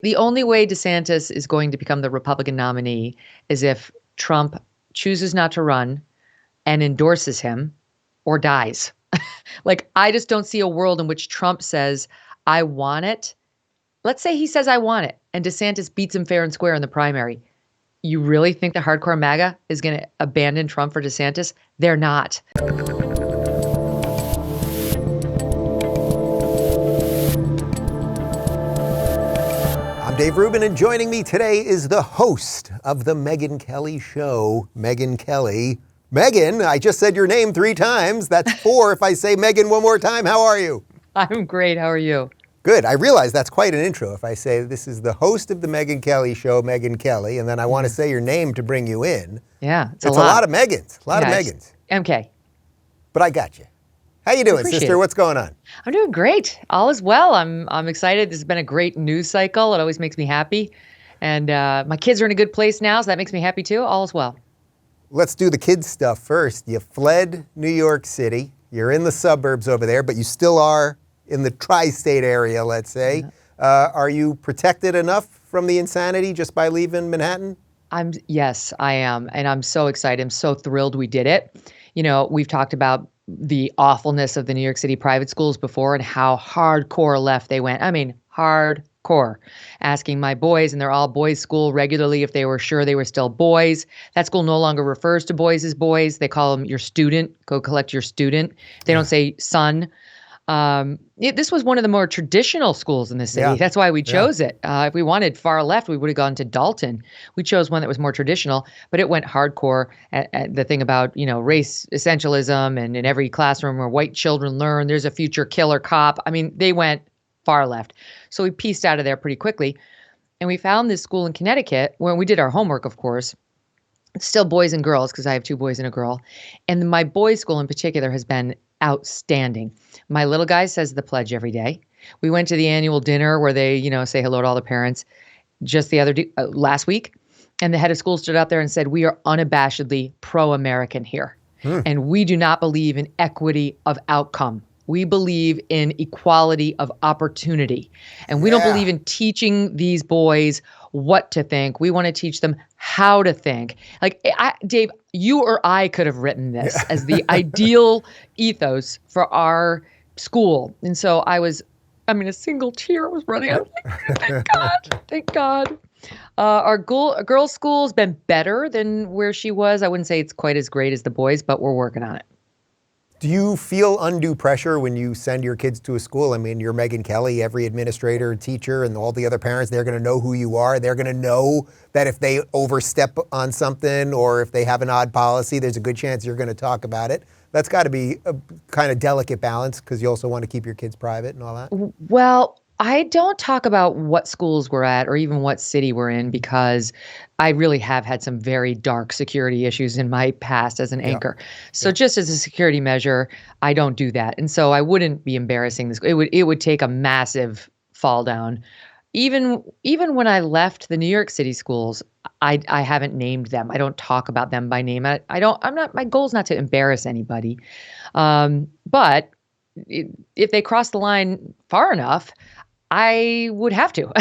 The only way DeSantis is going to become the Republican nominee is if Trump chooses not to run and endorses him or dies. Like, I just don't see a world in which Trump says, I want it. Let's say he says, I want it, and DeSantis beats him fair and square in the primary. You really think the hardcore MAGA is going to abandon Trump for DeSantis? They're not. I'm Dave Rubin, and joining me today is the host of the Megyn Kelly Show, Megyn Kelly. Megyn, I just said your name 3 times. That's 4 if I say Megyn one more time. How are you? I'm great. How are you? Good. I realize that's quite an intro. If I say this is the host of the Megyn Kelly Show, Megyn Kelly, and then I want to say your name to bring you in. Yeah, it's a lot of Megyns. A lot of Megyns. MK. But I got you. How you doing, sister? What's going on? I'm doing great. All is well. I'm excited. This has been a great news cycle. It always makes me happy. And my kids are in a good place now, so that makes me happy too. All is well. Let's do the kids stuff first. You fled New York City. You're in the suburbs over there, but you still are in the tri-state area, let's say. Are you protected enough from the insanity just by leaving Manhattan? Yes, I am. And I'm so excited. I'm so thrilled we did it. You know, we've talked about the awfulness of the New York City private schools before and how hardcore left they went. I mean, hardcore. Asking my boys, and they're all boys' school, regularly if they were sure they were still boys. That school no longer refers to boys as boys. They call them your student. Go collect your student. They don't say son. This was one of the more traditional schools in the city. Yeah. That's why we chose it. If we wanted far left, we would have gone to Dalton. We chose one that was more traditional, but it went hardcore at the thing about, you know, race essentialism, and in every classroom where white children learn, there's a future killer cop. I mean, they went far left. So we pieced out of there pretty quickly. And we found this school in Connecticut when we did our homework, of course. It's still boys and girls because I have 2 boys and a girl. And my boys' school in particular has been outstanding. My little guy says the pledge every day. We went to the annual dinner where they, you know, say hello to all the parents just the other last week. And the head of school stood out there and said, we are unabashedly pro-American here. And we do not believe in equity of outcome. We believe in equality of opportunity. And we don't believe in teaching these boys what to think. We want to teach them how to think. Like, Dave, you or I could have written this as the ideal ethos for our school. And so a single tear was running out. Thank God. Thank God. Our girls' school's been better than where she was. I wouldn't say it's quite as great as the boys, but we're working on it. Do you feel undue pressure when you send your kids to a school? I mean, you're Megyn Kelly, every administrator, teacher, and all the other parents, they're going to know who you are. They're going to know that if they overstep on something or if they have an odd policy, there's a good chance you're going to talk about it. That's got to be a kind of delicate balance because you also want to keep your kids private and all that. Well, I don't talk about what schools we're at or even what city we're in because I really have had some very dark security issues in my past as an anchor. So just as a security measure, I don't do that. And so I wouldn't be embarrassing this. It would take a massive fall down. Even when I left the New York City schools, I haven't named them. I don't talk about them by name. My goal is not to embarrass anybody. But if they cross the line far enough, I would have to.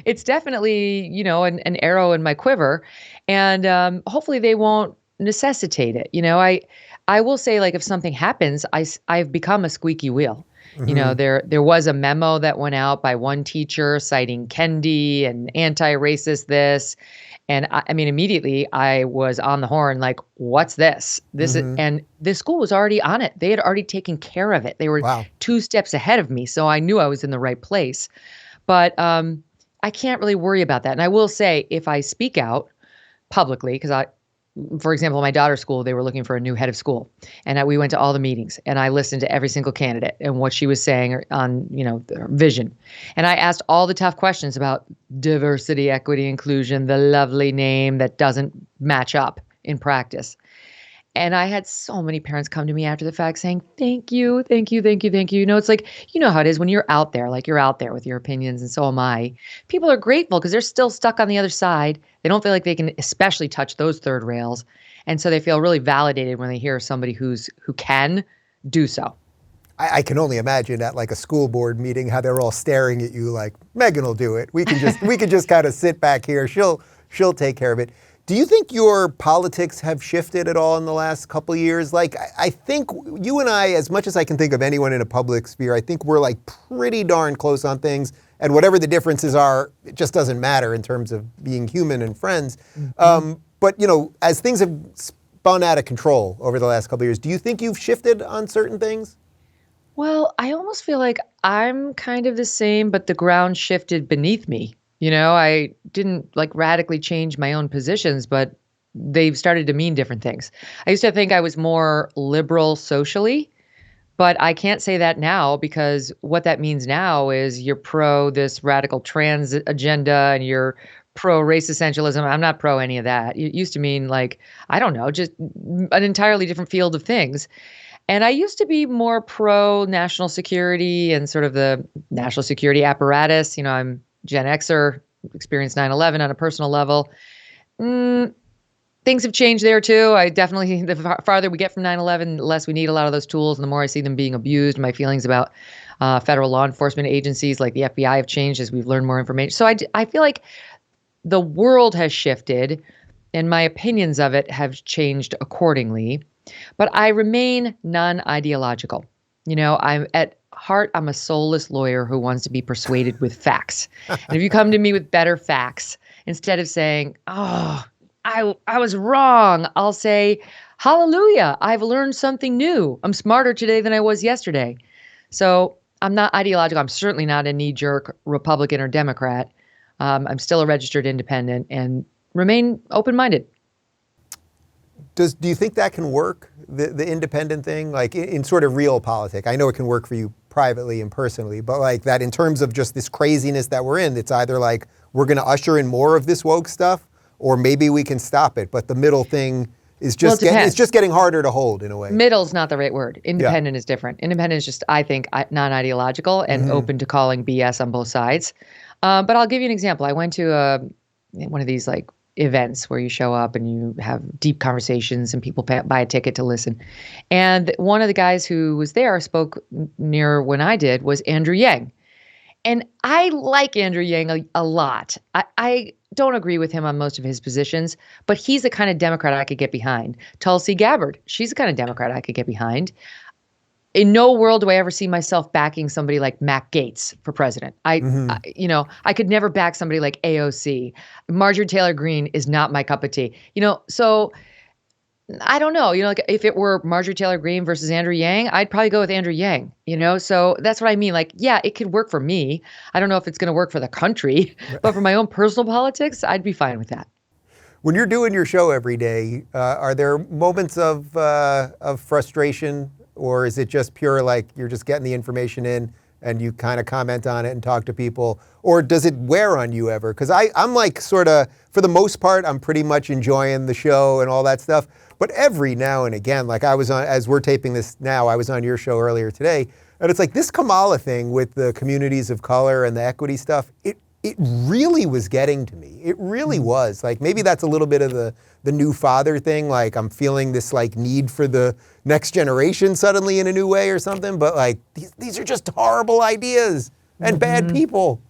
It's definitely, you know, an arrow in my quiver, and hopefully they won't necessitate it. You know, I will say, like, if something happens, I've become a squeaky wheel. You know, there was a memo that went out by one teacher citing Kendi and anti-racist this. And I mean, immediately I was on the horn, like, what's this? And the school was already on it. They had already taken care of it. They were 2 steps ahead of me. So I knew I was in the right place. But I can't really worry about that. And I will say, if I speak out publicly, because for example, my daughter's school, they were looking for a new head of school. And we went to all the meetings and I listened to every single candidate and what she was saying on, you know, their vision. And I asked all the tough questions about diversity, equity, inclusion, the lovely name that doesn't match up in practice. And I had so many parents come to me after the fact saying, thank you, thank you, thank you, thank you. You know, it's like, you know how it is when you're out there, like you're out there with your opinions, and so am I. People are grateful because they're still stuck on the other side. They don't feel like they can especially touch those third rails. And so they feel really validated when they hear somebody who can do so. I can only imagine at like a school board meeting how they're all staring at you like, Megyn will do it. We can just kind of sit back here. She'll take care of it. Do you think your politics have shifted at all in the last couple of years? Like, I think you and I, as much as I can think of anyone in a public sphere, I think we're like pretty darn close on things. And whatever the differences are, it just doesn't matter in terms of being human and friends. Mm-hmm. But, as things have spun out of control over the last couple of years, do you think you've shifted on certain things? Well, I almost feel like I'm kind of the same, but the ground shifted beneath me. I didn't like radically change my own positions, but they've started to mean different things. I used to think I was more liberal socially, but I can't say that now because what that means now is you're pro this radical trans agenda and you're pro race essentialism. I'm not pro any of that. It used to mean like, I don't know, just an entirely different field of things. And I used to be more pro national security and sort of the national security apparatus. I'm Gen Xer, experienced 9/11 on a personal level. Things have changed there too. I definitely, the farther we get from 9/11, the less we need a lot of those tools, and the more I see them being abused. My feelings about federal law enforcement agencies like the FBI have changed as we've learned more information. So I feel like the world has shifted, and my opinions of it have changed accordingly. But I remain non-ideological. I'm at heart, I'm a soulless lawyer who wants to be persuaded with facts. And if you come to me with better facts, instead of saying, oh, I was wrong, I'll say, hallelujah, I've learned something new. I'm smarter today than I was yesterday. So I'm not ideological. I'm certainly not a knee-jerk Republican or Democrat. I'm still a registered independent and remain open-minded. Do you think that can work, the independent thing, like in sort of real politics? I know it can work for you privately and personally, but like that in terms of just this craziness that we're in, it's either like we're going to usher in more of this woke stuff or maybe we can stop it. But the middle thing is just it's just getting harder to hold in a way. Middle's not the right word. Independent is different. Independent is just, I think, non-ideological and open to calling BS on both sides. But I'll give you an example. I went to one of these like events where you show up and you have deep conversations and people buy a ticket to listen. And one of the guys who was there spoke near when I did was Andrew Yang. And I like Andrew Yang a lot. I don't agree with him on most of his positions, but he's the kind of Democrat I could get behind. Tulsi Gabbard, she's the kind of Democrat I could get behind. In no world do I ever see myself backing somebody like Matt Gaetz for president. I could never back somebody like AOC. Majorie Taylor Greene is not my cup of tea. So I don't know. Like if it were Majorie Taylor Greene versus Andrew Yang, I'd probably go with Andrew Yang. So that's what I mean. Like, yeah, it could work for me. I don't know if it's going to work for the country, but for my own personal politics, I'd be fine with that. When you're doing your show every day, are there moments of frustration? Or is it just pure like you're just getting the information in and you kind of comment on it and talk to people? Or does it wear on you ever? Because I'm like sort of, for the most part, I'm pretty much enjoying the show and all that stuff. But every now and again, like I was on, as we're taping this now, I was on your show earlier today. And it's like this Kamala thing with the communities of color and the equity stuff, it really was getting to me. It really was. Like maybe that's a little bit of the new father thing. Like I'm feeling this like need for the next generation suddenly in a new way or something. But like these are just horrible ideas and bad people.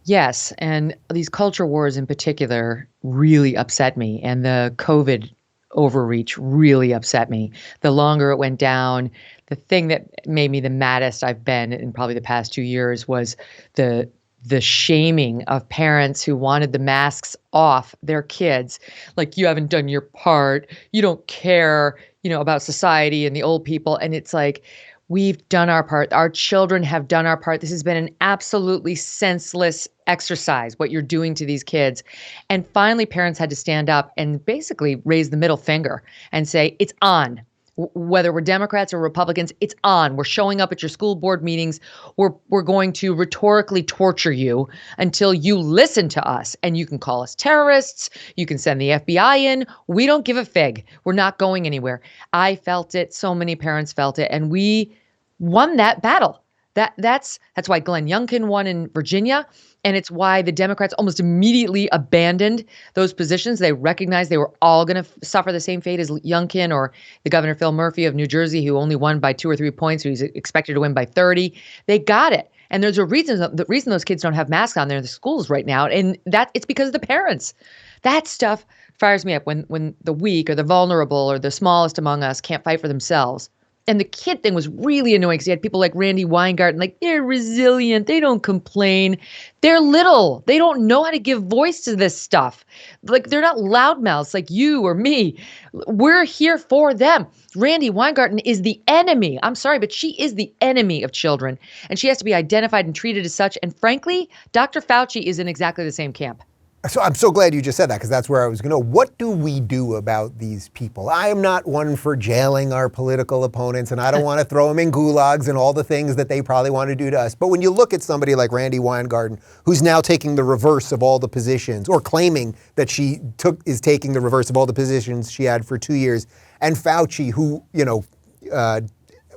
Yes. And these culture wars in particular really upset me. And the COVID overreach really upset me. The longer it went down, the thing that made me the maddest I've been in probably the past 2 years was the shaming of parents who wanted the masks off their kids. Like, you haven't done your part. You don't care, about society and the old people. And it's like, we've done our part. Our children have done our part. This has been an absolutely senseless exercise, what you're doing to these kids. And finally, parents had to stand up and basically raise the middle finger and say, it's on. Whether we're Democrats or Republicans, it's on. We're showing up at your school board meetings. We're going to rhetorically torture you until you listen to us. And you can call us terrorists. You can send the FBI in. We don't give a fig. We're not going anywhere. I felt it. So many parents felt it. And we won that battle. That's why Glenn Youngkin won in Virginia. And it's why the Democrats almost immediately abandoned those positions. They recognized they were all going to suffer the same fate as Youngkin or the Governor Phil Murphy of New Jersey, who only won by 2 or 3 points, who's expected to win by 30. They got it. And there's a reason, the reason those kids don't have masks on there in the schools right now. And it's because of the parents. That stuff fires me up when the weak or the vulnerable or the smallest among us can't fight for themselves. And the kid thing was really annoying because you had people like Randi Weingarten, like, they're resilient. They don't complain. They're little. They don't know how to give voice to this stuff. Like, they're not loudmouths like you or me. We're here for them. Randi Weingarten is the enemy. I'm sorry, but she is the enemy of children. And she has to be identified and treated as such. And frankly, Dr. Fauci is in exactly the same camp. So I'm so glad you just said that, because that's where I was going to go. What do we do about these people? I am not one for jailing our political opponents, and I don't want to throw them in gulags and all the things that they probably want to do to us. But when you look at somebody like Randi Weingarten, who's now taking the reverse of all the positions, or claiming that she is taking the reverse of all the positions she had for 2 years, and Fauci, who,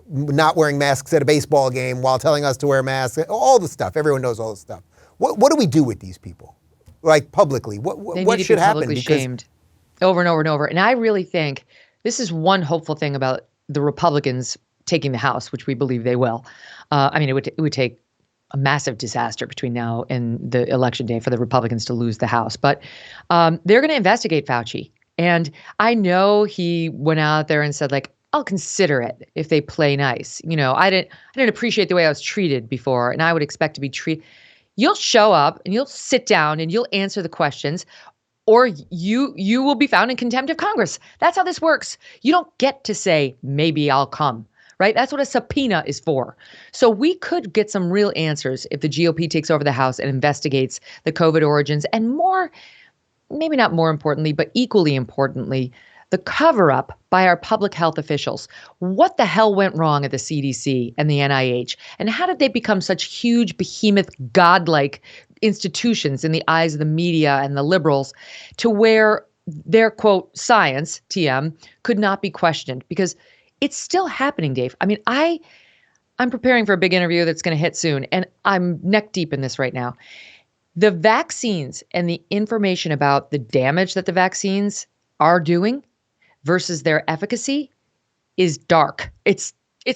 not wearing masks at a baseball game while telling us to wear masks, all the stuff. Everyone knows all the stuff. What do we do with these people? Like, publicly, what should happen? Publicly shamed over and over and over. And I really think this is one hopeful thing about the Republicans taking the House, which we believe they will. It would take a massive disaster between now and the election day for the Republicans to lose the House. But they're going to investigate Fauci. And I know he went out there and said, like, I'll consider it if they play nice. I didn't appreciate the way I was treated before, and I would expect to be treated. You'll show up and you'll sit down and you'll answer the questions, or you will be found in contempt of Congress. That's how this works. You don't get to say, maybe I'll come, right? That's what a subpoena is for. So we could get some real answers if the GOP takes over the House and investigates the COVID origins, and maybe not more importantly, but equally importantly, the cover-up by our public health officials. What the hell went wrong at the CDC and the NIH? And how did they become such huge, behemoth, godlike institutions in the eyes of the media and the liberals, to where their, quote, science, TM, could not be questioned? Because it's still happening, Dave. I'm preparing for a big interview that's going to hit soon, and I'm neck deep in this right now. The vaccines and the information about the damage that the vaccines are doing versus their efficacy is dark. It's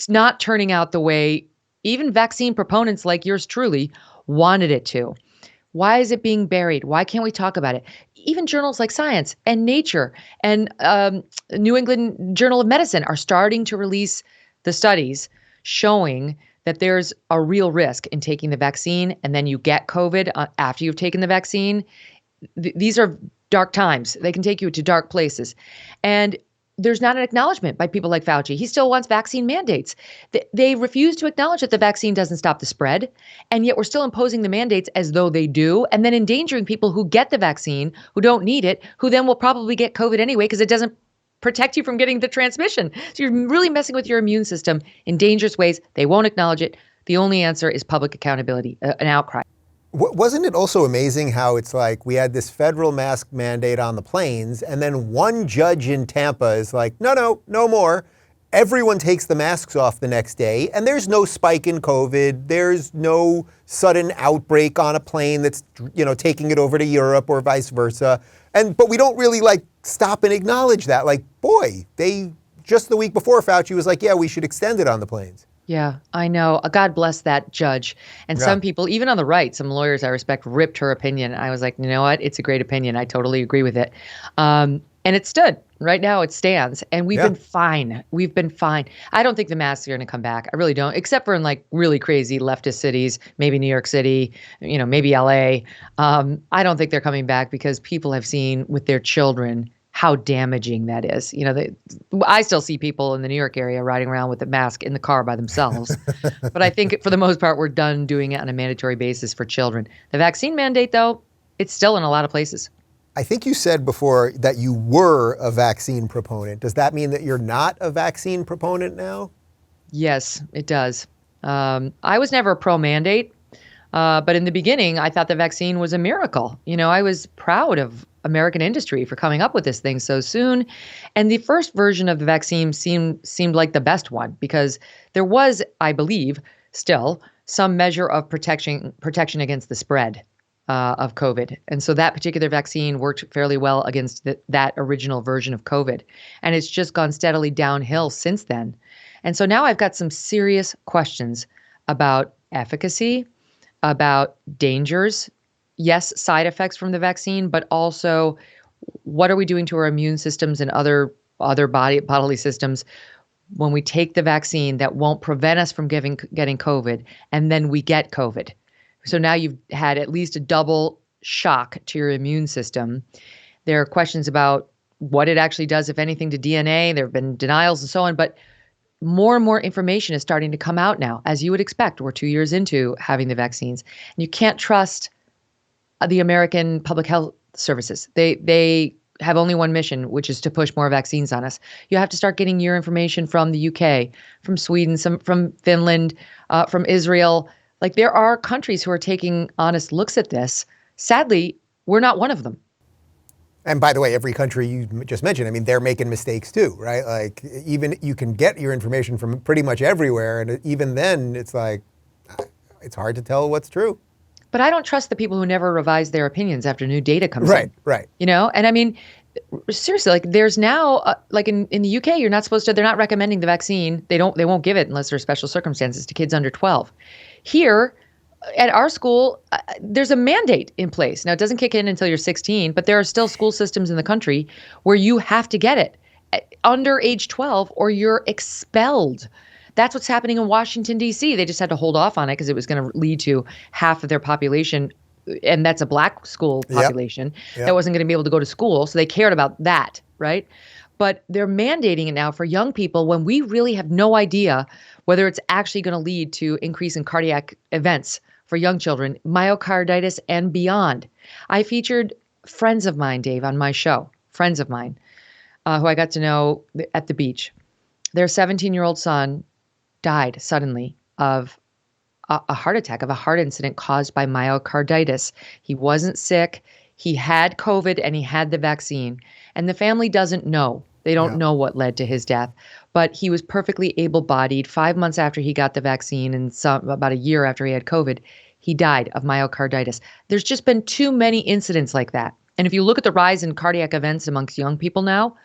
not turning out the way even vaccine proponents like yours truly wanted it to. Why is it being buried? Why can't we talk about it? Even journals like Science and Nature and New England Journal of Medicine are starting to release the studies showing that there's a real risk in taking the vaccine, and then you get COVID after you've taken the vaccine. These are dark times. They can take you to dark places. And there's not an acknowledgement by people like Fauci. He still wants vaccine mandates. They refuse to acknowledge that the vaccine doesn't stop the spread. And yet we're still imposing the mandates as though they do, and then endangering people who get the vaccine, who don't need it, who then will probably get COVID anyway because it doesn't protect you from getting the transmission. So you're really messing with your immune system in dangerous ways. They won't acknowledge it. The only answer is public accountability, an outcry. Wasn't it also amazing how it's like we had this federal mask mandate on the planes, and then one judge in Tampa is like, no more. Everyone takes the masks off the next day, and there's no spike in COVID. There's no sudden outbreak on a plane that's, taking it over to Europe or vice versa. But we don't really stop and acknowledge that. They just the week before, Fauci was like, yeah, we should extend it on the planes. Yeah, I know. God bless that judge. And some people, even on the right, some lawyers I respect, ripped her opinion. I was like, you know what? It's a great opinion. I totally agree with it. And it stood. Right now it stands. And we've been fine. We've been fine. I don't think the masks are going to come back. I really don't, except for in really crazy leftist cities, maybe New York City, maybe LA. I don't think they're coming back because people have seen with their children how damaging that is. I still see people in the New York area riding around with a mask in the car by themselves. But I think for the most part, we're done doing it on a mandatory basis for children. The vaccine mandate, though, it's still in a lot of places. I think you said before that you were a vaccine proponent. Does that mean that you're not a vaccine proponent now? Yes, it does. I was never pro-mandate, but in the beginning, I thought the vaccine was a miracle. I was proud of American industry for coming up with this thing so soon. And the first version of the vaccine seemed like the best one because there was, I believe, still some measure of protection against the spread of COVID. And so that particular vaccine worked fairly well against that original version of COVID. And it's just gone steadily downhill since then. And so now I've got some serious questions about efficacy, about dangers, yes, side effects from the vaccine, but also what are we doing to our immune systems and other bodily systems when we take the vaccine that won't prevent us from getting COVID, and then we get COVID. So now you've had at least a double shock to your immune system. There are questions about what it actually does, if anything, to DNA. There have been denials and so on, but more and more information is starting to come out now, as you would expect. We're 2 years into having the vaccines. And you can't trust the American public health services. They have only one mission, which is to push more vaccines on us. You have to start getting your information from the UK, from Sweden, from Finland, from Israel. Like, there are countries who are taking honest looks at this. Sadly, we're not one of them. And by the way, every country you just mentioned, I mean, they're making mistakes too, right? Like, even you can get your information from pretty much everywhere. And even then, it's like, it's hard to tell what's true. But I don't trust the people who never revise their opinions after new data comes in. Right. You know, and I mean, seriously, like, there's now, like in the UK, you're not supposed to, they're not recommending the vaccine. They won't give it unless there's special circumstances to kids under 12. Here at our school, there's a mandate in place. Now, it doesn't kick in until you're 16, but there are still school systems in the country where you have to get it under age 12 or you're expelled. That's what's happening in Washington, D.C. They just had to hold off on it because it was going to lead to half of their population, and that's a black school population, that wasn't going to be able to go to school. So they cared about that, right? But they're mandating it now for young people when we really have no idea whether it's actually going to lead to increase in cardiac events for young children, myocarditis and beyond. I featured friends of mine, Dave, on my show, friends of mine, who I got to know at the beach. Their 17-year-old son died suddenly of a heart attack, of a heart incident caused by myocarditis. He wasn't sick. He had COVID and he had the vaccine. And the family doesn't know. They don't know what led to his death. But he was perfectly able-bodied. 5 months after he got the vaccine and about a year after he had COVID, he died of myocarditis. There's just been too many incidents like that. And if you look at the rise in cardiac events amongst young people now,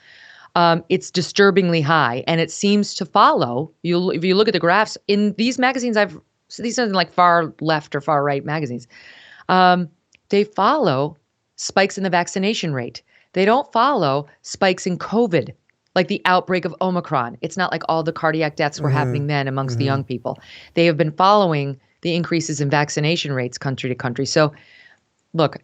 it's disturbingly high, and it seems to follow. If you look at the graphs in these magazines, these are like far left or far right magazines. They follow spikes in the vaccination rate. They don't follow spikes in COVID, like the outbreak of Omicron. It's not like all the cardiac deaths were happening then amongst the young people. They have been following the increases in vaccination rates country to country. So, look.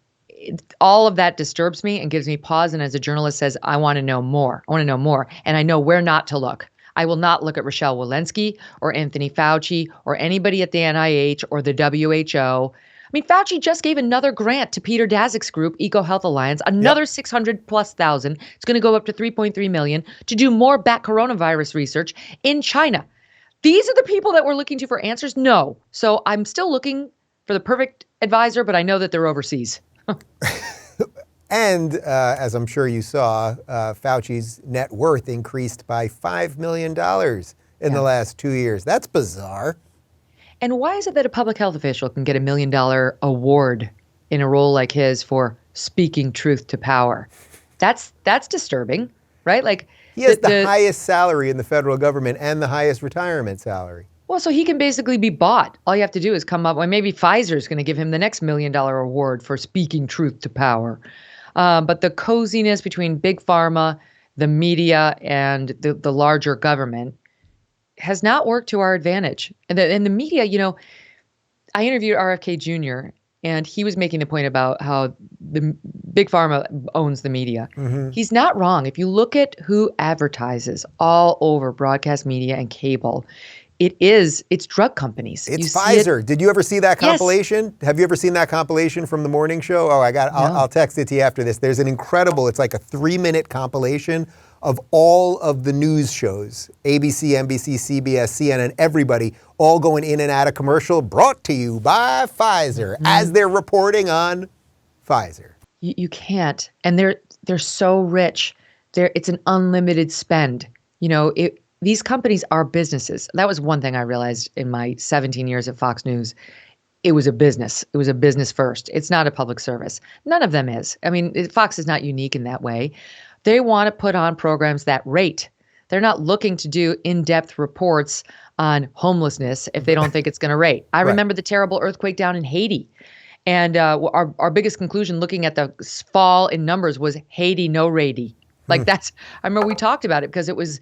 All of that disturbs me and gives me pause. And as a journalist says, I want to know more. And I know where not to look. I will not look at Rochelle Walensky or Anthony Fauci or anybody at the NIH or the WHO. I mean, Fauci just gave another grant to Peter Daszak's group, EcoHealth Alliance, another 600,000+. It's going to go up to 3.3 million to do more bat coronavirus research in China. These are the people that we're looking to for answers? No. So I'm still looking for the perfect advisor, but I know that they're overseas. And as I'm sure you saw, Fauci's net worth increased by $5 million in the last 2 years. That's bizarre. And why is it that a public health official can get $1 million award in a role like his for speaking truth to power? That's disturbing, right? Like, he has the highest salary in the federal government and the highest retirement salary. Well, so he can basically be bought. All you have to do is come up, well, maybe Pfizer is going to give him the next $1 million award for speaking truth to power. But the coziness between big pharma, the media, and the larger government has not worked to our advantage. And the media, you know, I interviewed RFK Jr., and he was making the point about how the big pharma owns the media. He's not wrong. If you look at who advertises all over broadcast media and cable, it's drug companies. It's Pfizer. Did you ever see that compilation? Yes. Have you ever seen that compilation from the morning show? Oh, I'll text it to you after this. There's an incredible, it's like a 3-minute compilation of all of the news shows, ABC, NBC, CBS, CNN, everybody, all going in and out of commercial, brought to you by Pfizer, as they're reporting on Pfizer. You can't. And they're so rich. It's an unlimited spend. You know, these companies are businesses. That was one thing I realized in my 17 years at Fox News. It was a business. It was a business first. It's not a public service. None of them is. I mean, Fox is not unique in that way. They want to put on programs that rate. They're not looking to do in-depth reports on homelessness if they don't think it's going to rate. I remember the terrible earthquake down in Haiti. And our biggest conclusion looking at the fall in numbers was Haiti, no ratey. Like I remember we talked about it because it was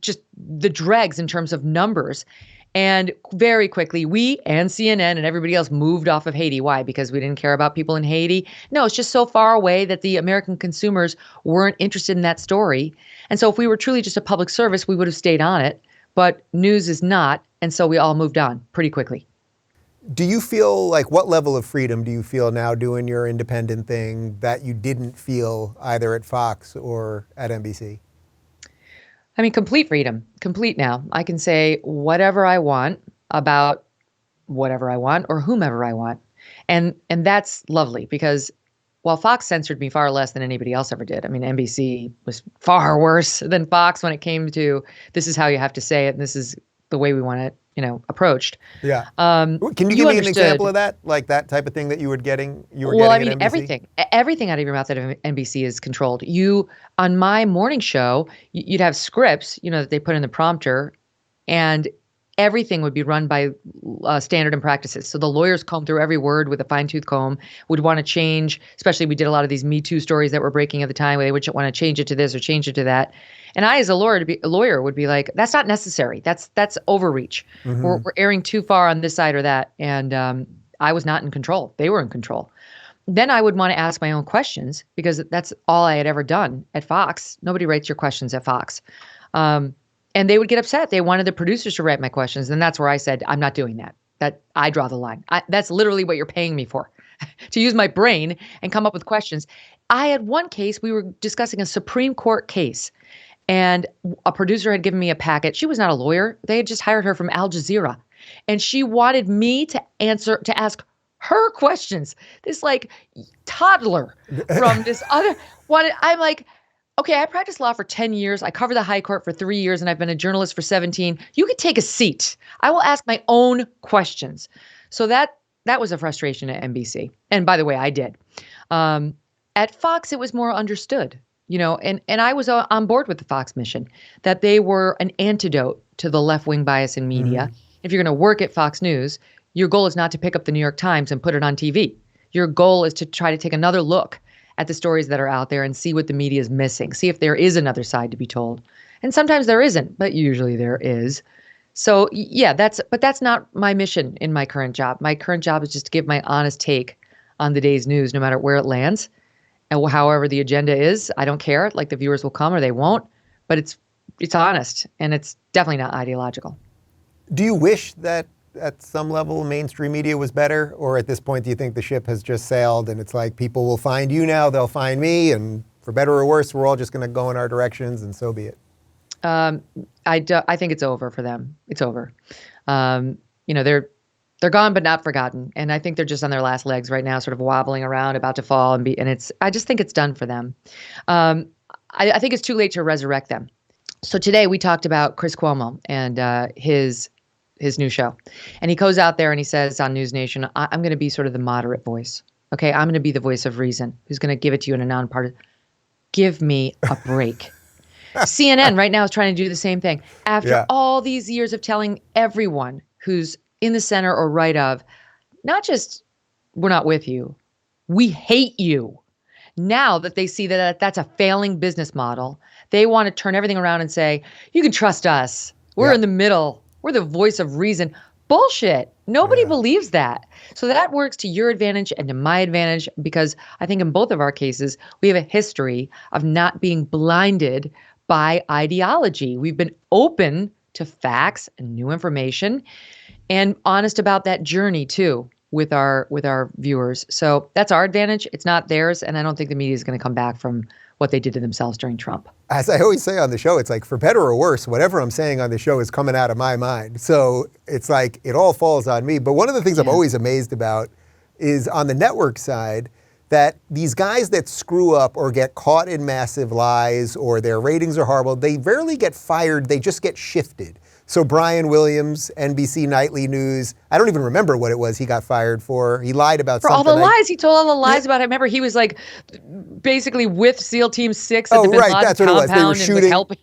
just the dregs in terms of numbers. And very quickly, we and CNN and everybody else moved off of Haiti. Why? Because we didn't care about people in Haiti? No, it's just so far away that the American consumers weren't interested in that story. And so if we were truly just a public service, we would have stayed on it. But news is not. And so we all moved on pretty quickly. Do you feel like, what level of freedom do you feel now doing your independent thing that you didn't feel either at Fox or at NBC? I mean, complete freedom, complete now. I can say whatever I want about whatever I want or whomever I want. And that's lovely because while Fox censored me far less than anybody else ever did. I mean, NBC was far worse than Fox when it came to this is how you have to say it and this is the way we want it, approached. Yeah. Can you give me an example of that? Like that type of thing that you were getting at NBC? Everything out of your mouth at NBC is controlled. On my morning show, you'd have scripts, that they put in the prompter, and everything would be run by standard and practices. So the lawyers comb through every word with a fine-tooth comb, would want to change, especially we did a lot of these Me Too stories that were breaking at the time, where they would want to change it to this or change it to that. And I, as a lawyer, would be like, that's not necessary. That's overreach. Mm-hmm. We're erring too far on this side or that. And I was not in control. They were in control. Then I would want to ask my own questions because that's all I had ever done at Fox. Nobody writes your questions at Fox. And they would get upset. They wanted the producers to write my questions. And that's where I said, I'm not doing that. That I draw the line. That's literally what you're paying me for, to use my brain and come up with questions. I had one case, we were discussing a Supreme Court case. And a producer had given me a packet. She was not a lawyer. They had just hired her from Al Jazeera. And she wanted me to ask her questions. This toddler from this other I'm like, okay, I practiced law for 10 years. I covered the high court for 3 years and I've been a journalist for 17. You could take a seat. I will ask my own questions. So that was a frustration at NBC. And by the way, I did. At Fox, it was more understood. And I was on board with the Fox mission, that they were an antidote to the left-wing bias in media. Mm-hmm. If you're going to work at Fox News, your goal is not to pick up the New York Times and put it on TV. Your goal is to try to take another look at the stories that are out there and see what the media is missing, see if there is another side to be told. And sometimes there isn't, but usually there is. So yeah, that's not my mission in my current job. My current job is just to give my honest take on the day's news, no matter where it lands. And however the agenda is, I don't care. Like the viewers will come or they won't, but it's honest and it's definitely not ideological. Do you wish that at some level mainstream media was better, or at this point do you think the ship has just sailed and it's like people will find you now, they'll find me, and for better or worse, we're all just going to go in our directions and so be it? I think it's over for them. It's over. They're gone but not forgotten, and I think they're just on their last legs right now, sort of wobbling around, about to fall, I just think it's done for them. I think it's too late to resurrect them. So today we talked about Chris Cuomo and his new show, and he goes out there and he says on News Nation, "I'm going to be sort of the moderate voice. Okay, I'm going to be the voice of reason. Who's going to give it to you in a nonpartisan? Give me a break." CNN right now is trying to do the same thing after all these years of telling everyone who's in the center or right of, not just we're not with you, we hate you. Now that they see that that's a failing business model, they want to turn everything around and say, you can trust us. We're in the middle. We're the voice of reason. Bullshit. Nobody believes that. So that works to your advantage and to my advantage, because I think in both of our cases, we have a history of not being blinded by ideology. We've been open to facts and new information and honest about that journey too with our viewers. So that's our advantage. It's not theirs. And I don't think the media is going to come back from what they did to themselves during Trump. As I always say on the show, it's like, for better or worse, whatever I'm saying on the show is coming out of my mind. So it's like it all falls on me. But one of the things I'm always amazed about is on the network side, that these guys that screw up or get caught in massive lies or their ratings are horrible, they rarely get fired, they just get shifted. So Brian Williams, NBC Nightly News, I don't even remember what it was he got fired for. He lied about For something. all the lies. He told all the lies about it. I remember he was like basically with SEAL Team 6 at the Bin Laden that's what it was. They were compound and shooting. helping.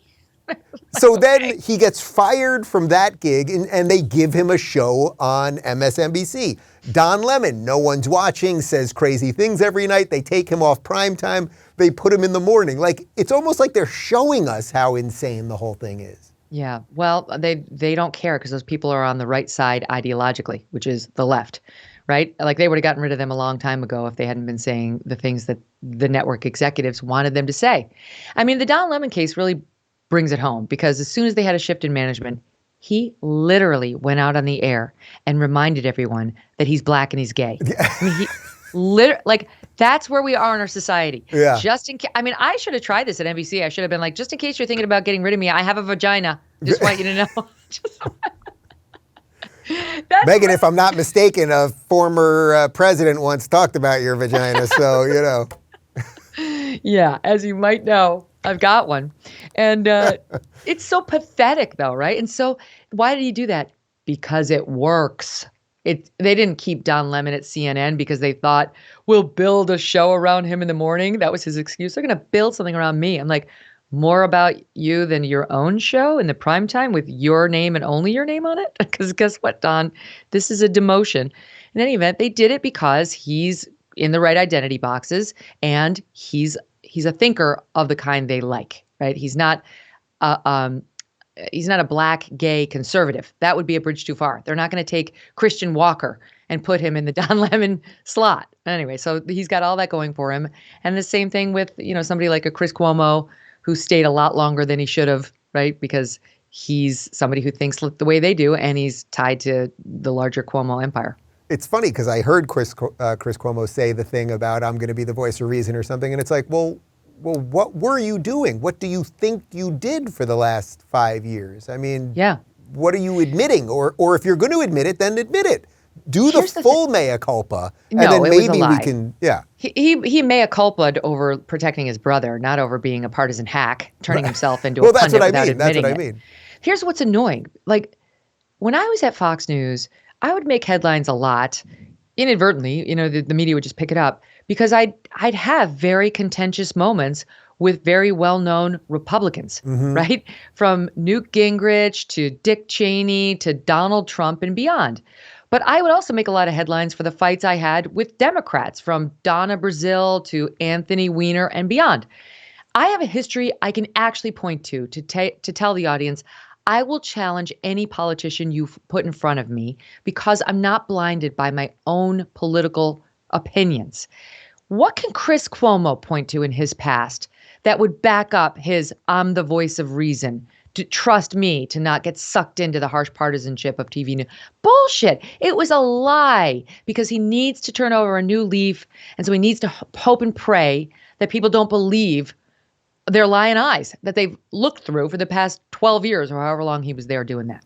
So then he gets fired from that gig, and they give him a show on MSNBC. Don Lemon, no one's watching, says crazy things every night. They take him off primetime. They put him in the morning. Like, it's almost like they're showing us how insane the whole thing is. Yeah, well, they don't care because those people are on the right side ideologically, which is the left, right? Like they would have gotten rid of them a long time ago if they hadn't been saying the things that the network executives wanted them to say. I mean, the Don Lemon case really brings it home because as soon as they had a shift in management, he literally went out on the air and reminded everyone that he's black and he's gay. I mean, he like that's where we are in our society. Yeah. Just in case, I mean, I should have tried this at NBC. I should have been like, just in case you're thinking about getting rid of me, I have a vagina. Just want you to know. Megyn, if I'm not mistaken, a former president once talked about your vagina, so, you know. Yeah, as you might know, I've got one. And it's so pathetic, though, right? And so why did he do that? Because it works. They didn't keep Don Lemon at CNN because they thought, we'll build a show around him in the morning. That was his excuse. They're going to build something around me. I'm like, more about you than your own show in the prime time with your name and only your name on it? Because guess what, Don? This is a demotion. In any event, they did it because he's in the right identity boxes and he's a thinker of the kind they like, right? He's not a black gay conservative. That would be a bridge too far. They're not going to take Christian Walker and put him in the Don Lemon slot. Anyway, so he's got all that going for him. And the same thing with, somebody like a Chris Cuomo who stayed a lot longer than he should have, right? Because he's somebody who thinks the way they do and he's tied to the larger Cuomo empire. It's funny because I heard Chris Cuomo say the thing about I'm going to be the voice of reason or something. And it's like, well, what were you doing? What do you think you did for the last 5 years? I mean, yeah. What are you admitting? Or if you're going to admit it, then admit it. Do the full mea culpa, and then maybe we can, yeah. He mea culpa'd over protecting his brother, not over being a partisan hack, turning himself into a pundit without admitting it. That's what I mean. Here's what's annoying. Like, when I was at Fox News, I would make headlines a lot, inadvertently, the media would just pick it up, because I'd have very contentious moments with very well-known Republicans, right? From Newt Gingrich to Dick Cheney to Donald Trump and beyond. But I would also make a lot of headlines for the fights I had with Democrats, from Donna Brazile to Anthony Weiner and beyond. I have a history I can actually point to tell the audience, I will challenge any politician you put in front of me because I'm not blinded by my own political opinions. What can Chris Cuomo point to in his past that would back up his I'm the voice of reason, to trust me, to not get sucked into the harsh partisanship of TV news? Bullshit. It was a lie, because he needs to turn over a new leaf. And so he needs to hope and pray that people don't believe their lying eyes that they've looked through for the past 12 years or however long he was there doing that.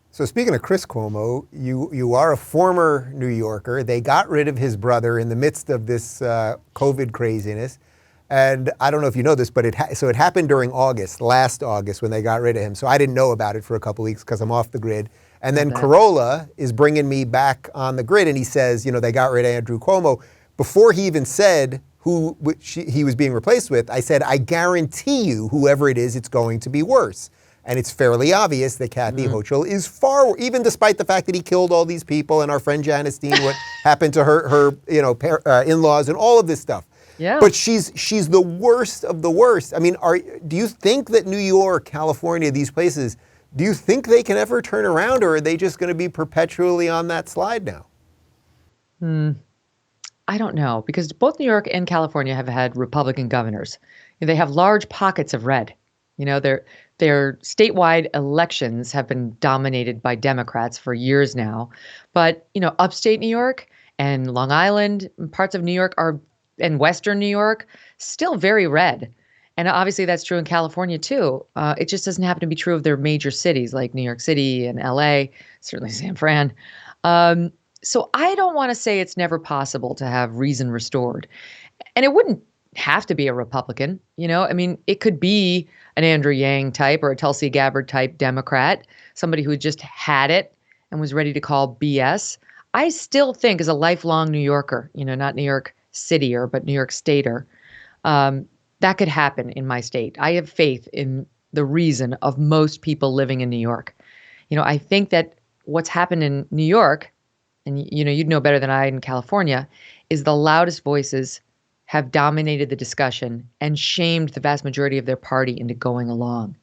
So speaking of Chris Cuomo, you are a former New Yorker. They got rid of his brother in the midst of this COVID craziness. And I don't know if you know this, but it happened during last August, when they got rid of him. So I didn't know about it for a couple of weeks because I'm off the grid. And then Carolla is bringing me back on the grid, and he says, they got rid of Andrew Cuomo. Before he even said who he was being replaced with, I said, I guarantee you, whoever it is, it's going to be worse. And it's fairly obvious that Kathy Hochul is even despite the fact that he killed all these people, and our friend Janice Dean, what happened to her in-laws and all of this stuff. Yeah. But she's the worst of the worst. I mean, do you think that New York, California, these places, do you think they can ever turn around, or are they just going to be perpetually on that slide now? I don't know, because both New York and California have had Republican governors. They have large pockets of red. Their statewide elections have been dominated by Democrats for years now. But, upstate New York and Long Island, parts of New York and Western New York, still very red. And obviously that's true in California too. It just doesn't happen to be true of their major cities like New York City and LA, certainly San Fran. So I don't want to say it's never possible to have reason restored. And it wouldn't have to be a Republican, I mean, it could be an Andrew Yang type or a Tulsi Gabbard type Democrat, somebody who just had it and was ready to call BS. I still think, as a lifelong New Yorker, not New York Cityer, but New York Stater, that could happen in my state. I have faith in the reason of most people living in New York. I think that what's happened in New York, and you'd know better than I in California, is the loudest voices have dominated the discussion and shamed the vast majority of their party into going along.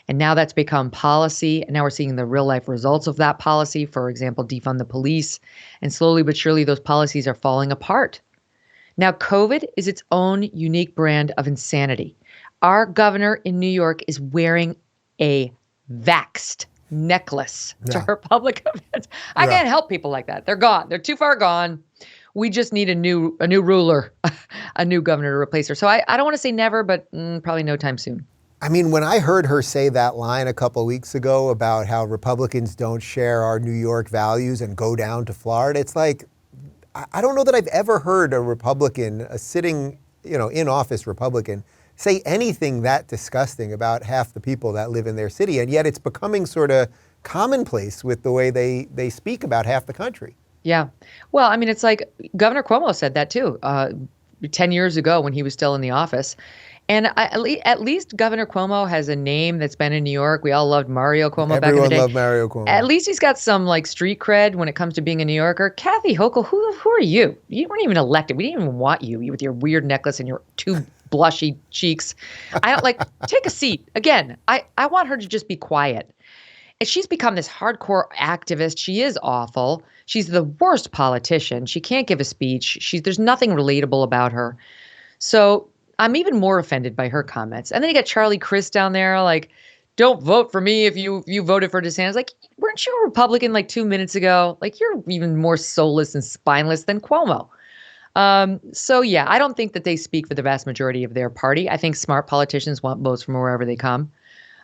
And now that's become policy. And now we're seeing the real life results of that policy. For example, defund the police. And slowly but surely, those policies are falling apart. Now, COVID is its own unique brand of insanity. Our governor in New York is wearing a vaxxed necklace to her public events. I can't help people like that. They're gone. They're too far gone. We just need a new ruler, a new governor to replace her. So I don't want to say never, but probably no time soon. I mean, when I heard her say that line a couple of weeks ago about how Republicans don't share our New York values and go down to Florida, it's like, I don't know that I've ever heard a Republican, a sitting, in office Republican, say anything that disgusting about half the people that live in their city. And yet it's becoming sort of commonplace with the way they speak about half the country. Yeah. Well, I mean, it's like Governor Cuomo said that too, 10 years ago when he was still in the office. And at least Governor Cuomo has a name that's been in New York. We all loved Mario Cuomo back in the day. Everyone loved Mario Cuomo. At least he's got some street cred when it comes to being a New Yorker. Kathy Hochul, who are you? You weren't even elected. We didn't even want you with your weird necklace and your two blushy cheeks. I don't take a seat. Again, I want her to just be quiet. And she's become this hardcore activist. She is awful. She's the worst politician. She can't give a speech. There's nothing relatable about her. So I'm even more offended by her comments. And then you got Charlie Crist down there, don't vote for me if you voted for DeSantis. Weren't you a Republican 2 minutes ago? You're even more soulless and spineless than Cuomo. So yeah, I don't think that they speak for the vast majority of their party. I think smart politicians want votes from wherever they come.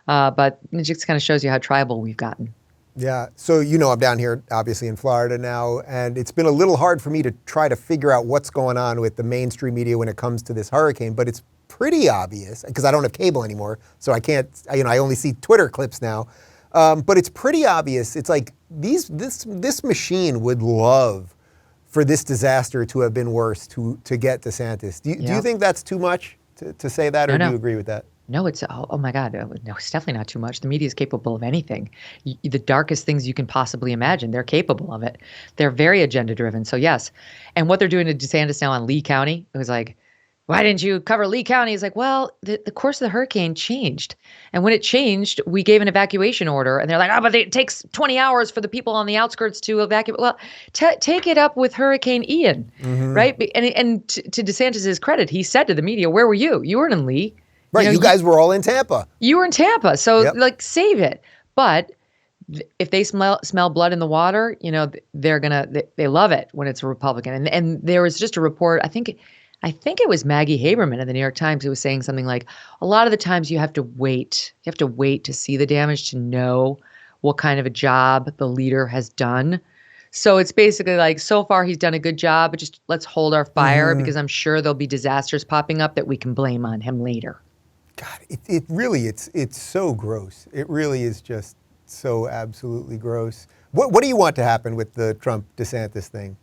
But it just kind of shows you how tribal we've gotten. Yeah. So, I'm down here, obviously, in Florida now, and it's been a little hard for me to try to figure out what's going on with the mainstream media when it comes to this hurricane, but it's pretty obvious, because I don't have cable anymore, so I can't, I only see Twitter clips now. But it's pretty obvious. It's like this machine would love for this disaster to have been worse to get DeSantis. Do you think that's too much to say that, or do you agree with that? No, it's, oh my God, no, it's definitely not too much. The media is capable of anything. The darkest things you can possibly imagine, they're capable of it. They're very agenda driven. So yes. And what they're doing to DeSantis now on Lee County, it was like, why didn't you cover Lee County? It's like, well, the course of the hurricane changed. And when it changed, we gave an evacuation order. And they're like, but it takes 20 hours for the people on the outskirts to evacuate. Well, take it up with Hurricane Ian, right? And to DeSantis's credit, he said to the media, where were you? You weren't in Lee. Right, you guys were all in Tampa. You were in Tampa, so save it. But if they smell blood in the water, they love it when it's a Republican. And there was just a report. I think it was Maggie Haberman in the New York Times who was saying something like, a lot of the times you have to wait. You have to wait to see the damage to know what kind of a job the leader has done. So it's basically so far he's done a good job, but just let's hold our fire because I'm sure there'll be disasters popping up that we can blame on him later. God, it really, it's so gross. It really is just so absolutely gross. What do you want to happen with the Trump-DeSantis thing?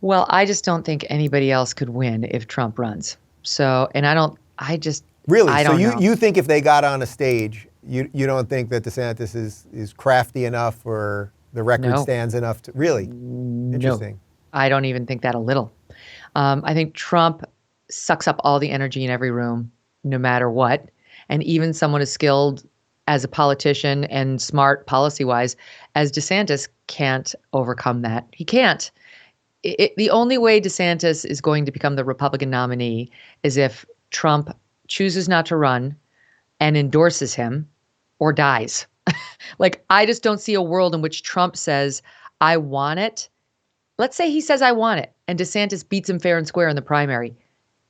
Well, I just don't think anybody else could win if Trump runs. So, and I don't know. You think if they got on a stage, you don't think that DeSantis is crafty enough or the record stands enough to, really? Interesting. No, I don't even think that a little. I think Trump sucks up all the energy in every room, no matter what. And even someone as skilled as a politician and smart policy-wise as DeSantis can't overcome that. He can't. The only way DeSantis is going to become the Republican nominee is if Trump chooses not to run and endorses him or dies. I just don't see a world in which Trump says, I want it. Let's say he says, I want it, and DeSantis beats him fair and square in the primary.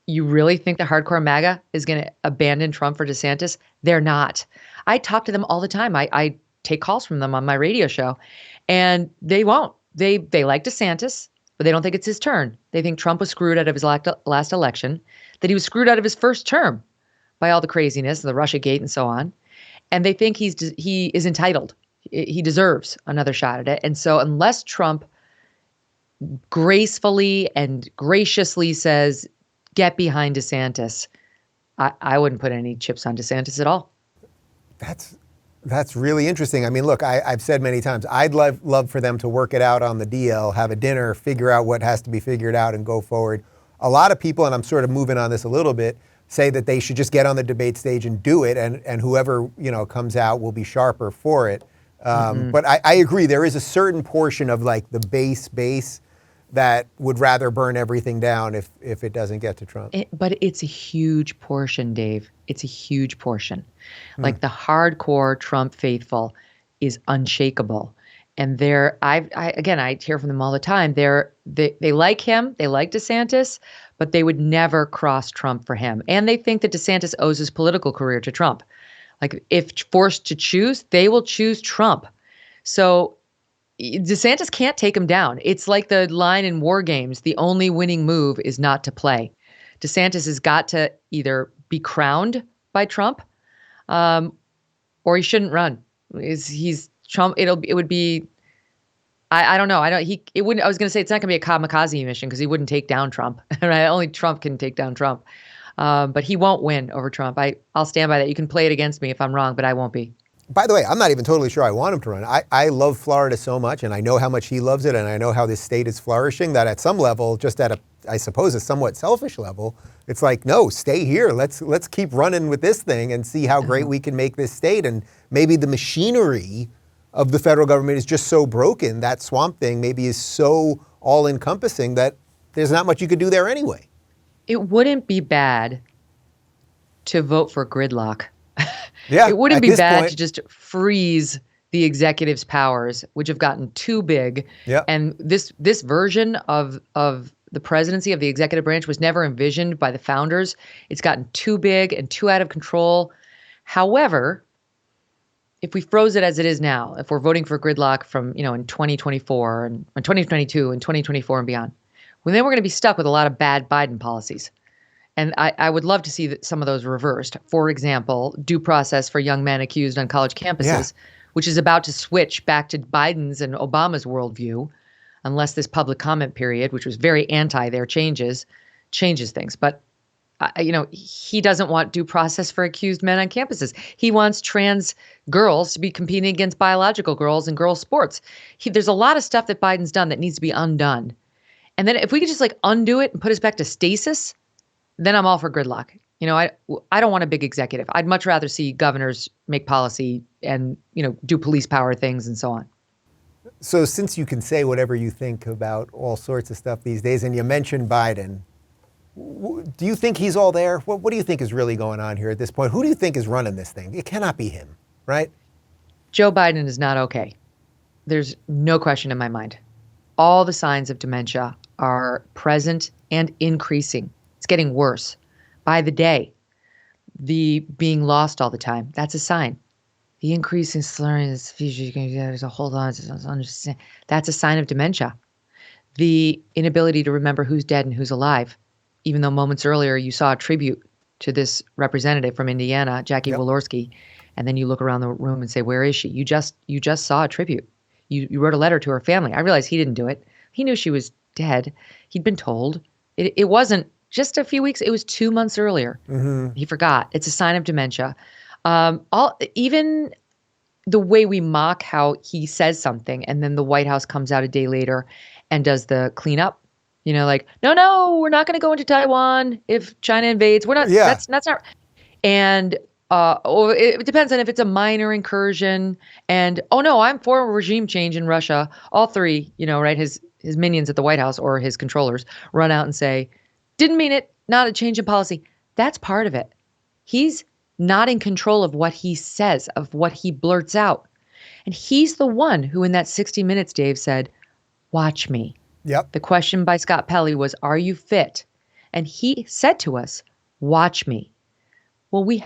You really think the hardcore MAGA is going to abandon Trump for DeSantis? They're not. I talk to them all the time. I take calls from them on my radio show, and they won't. they like DeSantis, but they don't think it's his turn. They think Trump was screwed out of his last election, that he was screwed out of his first term by all the craziness, the Russiagate and so on. And they think he is entitled. He deserves another shot at it. And so unless Trump gracefully and graciously says, get behind DeSantis, I wouldn't put any chips on DeSantis at all. That's really interesting. I mean, look, I've said many times, I'd love for them to work it out on the DL, have a dinner, figure out what has to be figured out and go forward. A lot of people, and I'm sort of moving on this a little bit, say that they should just get on the debate stage and do it, and whoever comes out will be sharper for it. But I agree, there is a certain portion of like the base that would rather burn everything down if it doesn't get to Trump. But it's a huge portion, Dave. It's a huge portion. Like the hardcore Trump faithful is unshakable. And I hear from them all the time. They like him, they like DeSantis, but they would never cross Trump for him. And they think that DeSantis owes his political career to Trump. Like if forced to choose, they will choose Trump. So DeSantis can't take him down. It's like the line in War Games, the only winning move is not to play. DeSantis has got to either be crowned by Trump, or he shouldn't run. He's Trump. It would be, I don't know. I was going to say it's not going to be a kamikaze mission because he wouldn't take down Trump. Right? Only Trump can take down Trump. But he won't win over Trump. I'll stand by that. You can play it against me if I'm wrong, but I won't be. By the way, I'm not even totally sure I want him to run. I love Florida so much, and I know how much he loves it, and I know how this state is flourishing, that at some level, just at I suppose a somewhat selfish level, it's like, no, stay here. Let's keep running with this thing and see how great we can make this state. And maybe the machinery of the federal government is just so broken, that swamp thing maybe is so all-encompassing that there's not much you could do there anyway. It wouldn't be bad to vote for gridlock. Yeah, it wouldn't be bad to just freeze the executive's powers, which have gotten too big. Yeah. And this version of the presidency, of the executive branch, was never envisioned by the founders. It's gotten too big and too out of control. However, if we froze it as it is now, if we're voting for gridlock from, in 2024 and 2022 and 2024 and beyond, well, then we're going to be stuck with a lot of bad Biden policies. And I would love to see some of those reversed. For example, due process for young men accused on college campuses, which is about to switch back to Biden's and Obama's worldview, unless this public comment period, which was very anti their changes things. But, he doesn't want due process for accused men on campuses. He wants trans girls to be competing against biological girls in girls' sports. There's a lot of stuff that Biden's done that needs to be undone. And then if we could just undo it and put us back to stasis, then I'm all for gridlock. I don't want a big executive. I'd much rather see governors make policy and, do police power things and so on. So since you can say whatever you think about all sorts of stuff these days, and you mentioned Biden, do you think he's all there? What do you think is really going on here at this point? Who do you think is running this thing? It cannot be him, right? Joe Biden is not okay. There's no question in my mind. All the signs of dementia are present and increasing. It's getting worse by the day. The being lost all the time, that's a sign. The increase in slurring is there's a hold on, understand. That's a sign of dementia. The inability to remember who's dead and who's alive, even though moments earlier you saw a tribute to this representative from Indiana, Jackie Walorski, and then you look around the room and say, where is she? You just saw a tribute. You wrote a letter to her family. I realized he didn't do it. He knew she was dead. He'd been told. It wasn't just a few weeks. It was 2 months earlier. Mm-hmm. He forgot. It's a sign of dementia. Even the way we mock how he says something and then the White House comes out a day later and does the cleanup. No, we're not going to go into Taiwan if China invades. We're not. Yeah. That's not. And it depends on if it's a minor incursion. And I'm for a regime change in Russia. All three, right? His minions at the White House or his controllers run out and say, didn't mean it, not a change in policy. That's part of it. He's not in control of what he says, of what he blurts out. And he's the one who in that 60 Minutes, Dave, said, watch me. Yep. The question by Scott Pelley was, are you fit? And he said to us, watch me. Well, we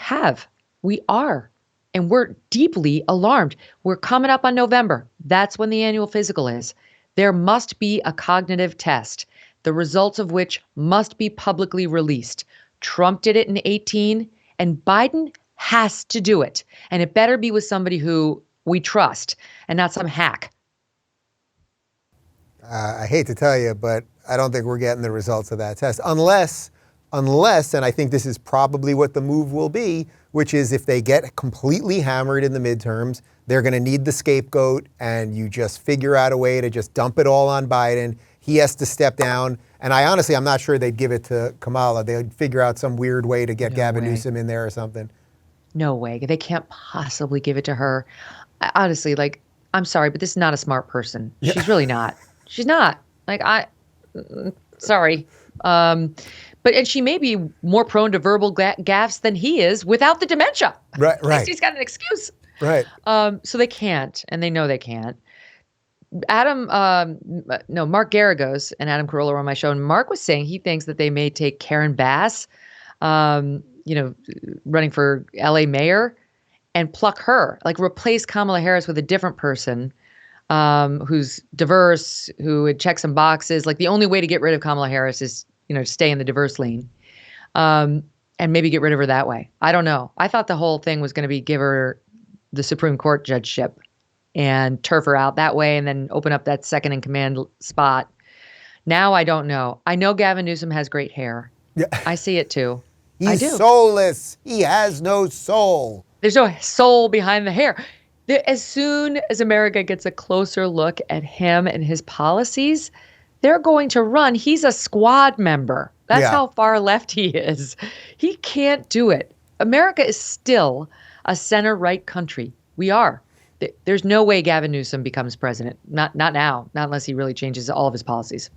are. And we're deeply alarmed. We're coming up on November. That's when the annual physical is. There must be a cognitive test, the results of which must be publicly released. Trump did it in 2018, and Biden has to do it. And it better be with somebody who we trust and not some hack. I hate to tell you, but I don't think we're getting the results of that test unless, and I think this is probably what the move will be, which is if they get completely hammered in the midterms, they're going to need the scapegoat, and you just figure out a way to just dump it all on Biden. He has to step down. And I'm not sure they'd give it to Kamala. They'd figure out some weird way to get Gavin Newsom in there or something. No way. They can't possibly give it to her. Honestly, I'm sorry, but this is not a smart person. Yeah. She's really not. She's not. Sorry. And she may be more prone to verbal gaffes than he is without the dementia. Right. At least he's got an excuse. Right. So they can't, and they know they can't. Mark Garagos and Adam Carolla were on my show, and Mark was saying he thinks that they may take Karen Bass, running for LA mayor, and pluck her, replace Kamala Harris with a different person who's diverse, who would check some boxes. The only way to get rid of Kamala Harris is, stay in the diverse lane, and maybe get rid of her that way. I don't know. I thought the whole thing was going to be give her the Supreme Court judgeship and turf her out that way and then open up that second in command spot. Now I don't know. I know Gavin Newsom has great hair. Yeah. I see it too. He's soulless. He has no soul. There's no soul behind the hair. As soon as America gets a closer look at him and his policies, they're going to run. He's a squad member. That's how far left he is. He can't do it. America is still a center-right country. We are. There's no way Gavin Newsom becomes president. Not now. Not unless he really changes all of his policies.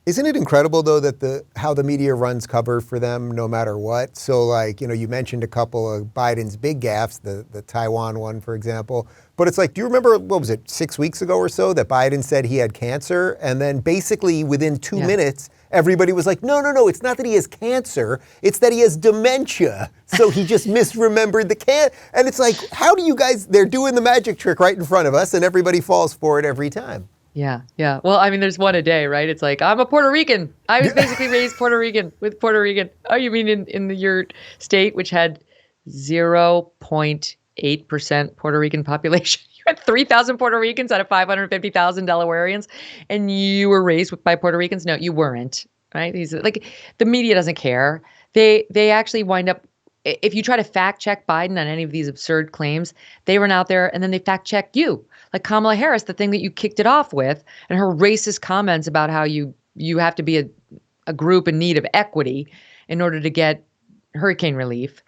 Isn't it incredible, though, that how the media runs cover for them no matter what? So, you mentioned a couple of Biden's big gaffes, the Taiwan one, for example. But it's do you remember, 6 weeks ago or so, that Biden said he had cancer? And then basically within 2 minutes, everybody was like, no, it's not that he has cancer. It's that he has dementia. So he just misremembered the cancer. And it's how do you guys, they're doing the magic trick right in front of us, and everybody falls for it every time. Yeah. Well, there's one a day, right? It's I'm a Puerto Rican. I was basically raised Puerto Rican with Puerto Rican. Oh, you mean in your state, which had 0.8% Puerto Rican population? You had 3,000 Puerto Ricans out of 550,000 Delawareans, and you were raised by Puerto Ricans? No, you weren't, right? These the media doesn't care. They actually wind up, if you try to fact check Biden on any of these absurd claims, they run out there and then they fact check you. Like Kamala Harris, the thing that you kicked it off with, and her racist comments about how you have to be a group in need of equity in order to get hurricane relief.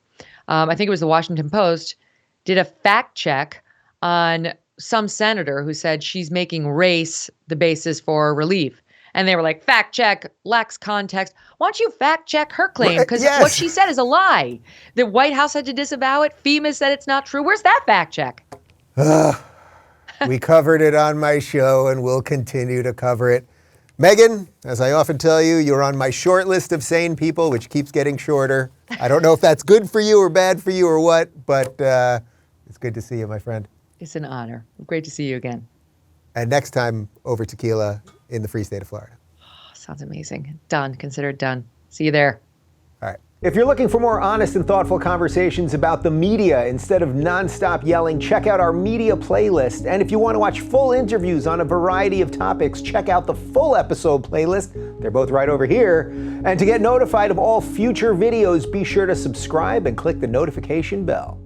I think it was the Washington Post did a fact check on some senator who said she's making race the basis for relief. And they were like, fact check, lacks context. Why don't you fact check her claim? Because what she said is a lie. The White House had to disavow it. FEMA said it's not true. Where's that fact check? We covered it on my show and we'll continue to cover it. Megyn, as I often tell you, you're on my short list of sane people, which keeps getting shorter. I don't know if that's good for you or bad for you or what, but it's good to see you, my friend. It's an honor. Great to see you again. And next time, over tequila in the free state of Florida. Oh, sounds amazing. Done. Consider it done. See you there. All right. If you're looking for more honest and thoughtful conversations about the media instead of nonstop yelling, check out our media playlist. And if you want to watch full interviews on a variety of topics, check out the full episode playlist. They're both right over here. And to get notified of all future videos, be sure to subscribe and click the notification bell.